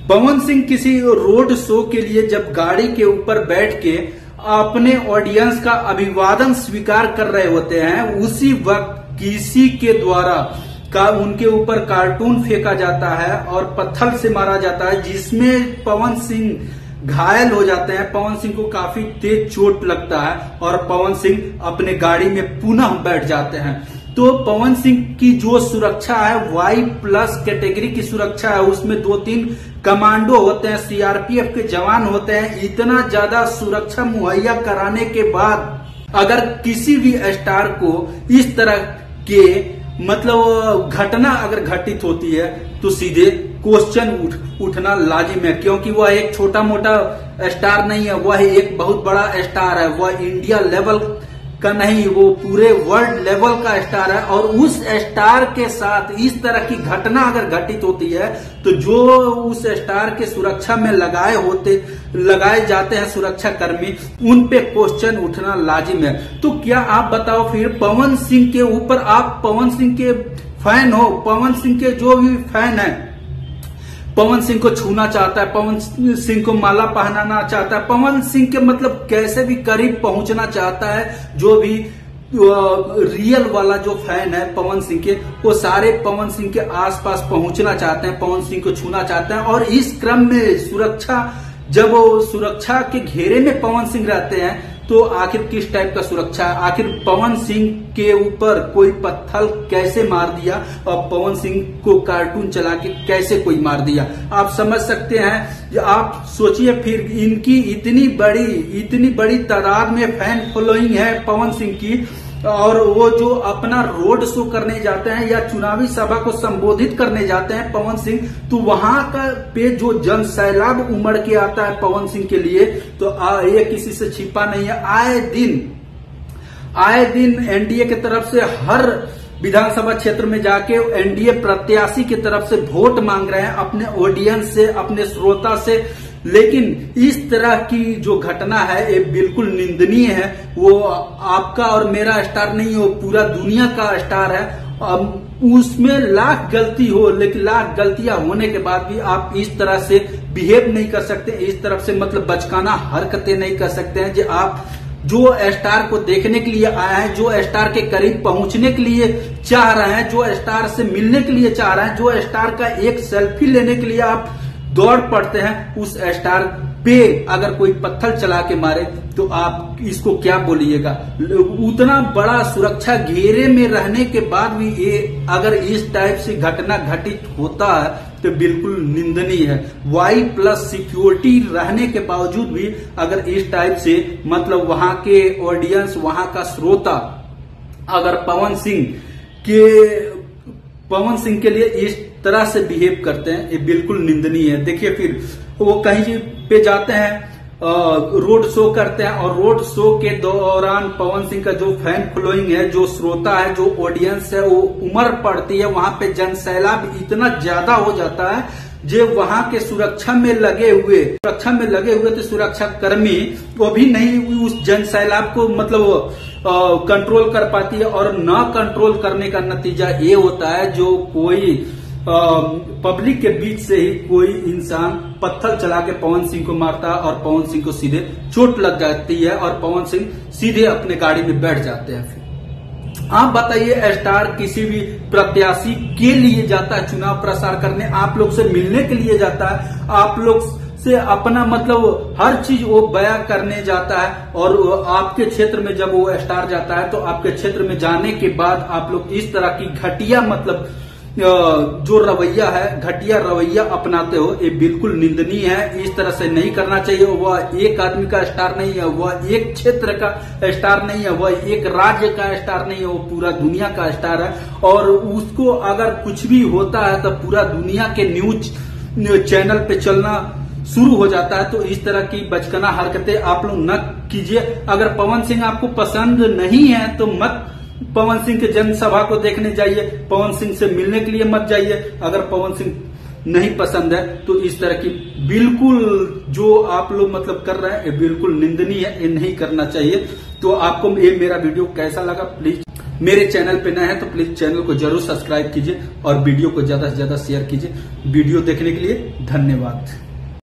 पवन सिंह किसी road show के लिए जब गाड़ी के ऊपर बैठ के अपने ऑडियंस का अभिवादन स्वीकार कर रहे होते हैं, उसी वक्त किसी के द्वारा उनके ऊपर कार्टून फेंका जाता है और पत्थर से मारा जाता है, जिसमें पवन सिंह घायल हो जाते हैं। पवन सिंह को काफी तेज चोट लगता है और पवन सिंह अपने गाड़ी में पुनः बैठ जाते हैं। तो पवन सिंह की जो सुरक्षा है Y+ कैटेगरी की सुरक्षा है, उसमें 2-3 कमांडो होते हैं, सीआरपीएफ के जवान होते हैं। इतना ज्यादा सुरक्षा मुहैया कराने के बाद अगर किसी भी स्टार को इस तरह के मतलब घटना अगर घटित होती है तो सीधे क्वेश्चन उठना लाजिम है, क्योंकि वह एक छोटा मोटा स्टार नहीं है, वह एक बहुत बड़ा स्टार है। वह इंडिया लेवल का नहीं, वो पूरे वर्ल्ड लेवल का स्टार है। और उस स्टार के साथ इस तरह की घटना अगर घटित होती है तो जो उस स्टार के सुरक्षा में लगाए जाते हैं सुरक्षा कर्मी, उन पे क्वेश्चन उठना लाजिम है। तो क्या आप बताओ फिर पवन सिंह के ऊपर, आप पवन सिंह के फैन हो, पवन सिंह के जो भी फैन है, पवन सिंह को छूना चाहता है, पवन सिंह को माला पहनाना चाहता है, पवन सिंह के मतलब कैसे भी करीब पहुंचना चाहता है, जो भी रियल वाला जो फैन है पवन सिंह के, वो सारे पवन सिंह के आसपास पहुंचना चाहते हैं, पवन सिंह को छूना चाहते हैं। और इस क्रम में जब वो सुरक्षा के घेरे में पवन सिंह रहते हैं तो आखिर किस टाइप का सुरक्षा है, आखिर पवन सिंह के ऊपर कोई पत्थर कैसे मार दिया और पवन सिंह को कार्टून चला के कैसे कोई मार दिया, आप समझ सकते हैं। आप सोचिए फिर, इनकी इतनी बड़ी तादाद में फैन फॉलोइंग है पवन सिंह की, और वो जो अपना रोड शो करने जाते हैं या चुनावी सभा को संबोधित करने जाते हैं पवन सिंह, तो वहां का पे जो जन सैलाब उमड़ के आता है पवन सिंह के लिए, तो ये किसी से छिपा नहीं है। आए दिन एनडीए की तरफ से हर विधानसभा क्षेत्र में जाके एनडीए प्रत्याशी की तरफ से वोट मांग रहे हैं अपने ऑडियंस से, अपने श्रोता से। लेकिन इस तरह की जो घटना है ये बिल्कुल निंदनीय है। वो आपका और मेरा स्टार नहीं है, वो पूरा दुनिया का स्टार है। उसमें लाख गलती हो, लेकिन लाख गलतियां होने के बाद भी आप इस तरह से बिहेव नहीं कर सकते, इस तरफ से मतलब बचकाना हरकतें नहीं कर सकते हैं। आप जो स्टार को देखने के लिए आए हैं, जो स्टार के करीब पहुंचने के लिए चाह रहे हैं, जो स्टार से मिलने के लिए चाह रहे हैं, जो स्टार का एक सेल्फी लेने के लिए आप दौड़ पड़ते हैं, उस स्टार पे अगर कोई पत्थर चला के मारे तो आप इसको क्या बोलिएगा। उतना बड़ा सुरक्षा घेरे में रहने के बाद भी ये अगर इस टाइप से घटना घटित होता है तो बिल्कुल निंदनीय है। Y+ सिक्योरिटी रहने के बावजूद भी अगर इस टाइप से मतलब वहां के ऑडियंस, वहां का श्रोता अगर पवन सिंह के लिए इस तरह से बिहेव करते हैं, ये बिल्कुल निंदनीय है। देखिए फिर वो कहीं पे जाते हैं, रोड शो करते हैं, और रोड शो के दौरान पवन सिंह का जो फैन फॉलोइंग है, जो श्रोता है, जो ऑडियंस है, वो उमड़ पड़ती है। वहां पे जन सैलाब इतना ज्यादा हो जाता है, जो वहां के सुरक्षा में लगे हुए थे सुरक्षा कर्मी, वो भी नहीं उस जन सैलाब को मतलब कंट्रोल कर पाती है। और न कंट्रोल करने का नतीजा ये होता है, जो कोई पब्लिक के बीच से ही कोई इंसान पत्थर चला के पवन सिंह को मारता है और पवन सिंह को सीधे चोट लग जाती है और पवन सिंह सीधे अपने गाड़ी में बैठ जाते हैं। फिर आप बताइए, स्टार किसी भी प्रत्याशी के लिए जाता है चुनाव प्रचार करने, आप लोग से मिलने के लिए जाता है, आप लोग से अपना मतलब हर चीज वो बयां करने जाता है। और आपके क्षेत्र में जब वो स्टार जाता है तो आपके क्षेत्र में जाने के बाद आप लोग इस तरह की घटिया मतलब जो रवैया है, घटिया रवैया अपनाते हो, ये बिल्कुल निंदनीय है। इस तरह से नहीं करना चाहिए। वह एक आदमी का स्टार नहीं है, वह एक क्षेत्र का स्टार नहीं है, वह एक राज्य का स्टार नहीं है, वो पूरा दुनिया का स्टार है। और उसको अगर कुछ भी होता है तो पूरा दुनिया के न्यूज चैनल पे चलना शुरू हो जाता है। तो इस तरह की बचकाना हरकतें आप लोग न कीजिए। अगर पवन सिंह आपको पसंद नहीं है तो मत पवन सिंह के जनसभा को देखने जाइए, पवन सिंह से मिलने के लिए मत जाइए। अगर पवन सिंह नहीं पसंद है तो इस तरह की बिल्कुल जो आप लोग मतलब कर रहे हैं ये बिल्कुल निंदनीय है, ये नहीं करना चाहिए। तो आपको ये मेरा वीडियो कैसा लगा प्लीज मेरे चैनल पे नए हैं तो प्लीज चैनल को जरूर सब्सक्राइब कीजिए और वीडियो को ज्यादा से ज्यादा शेयर कीजिए। वीडियो देखने के लिए धन्यवाद।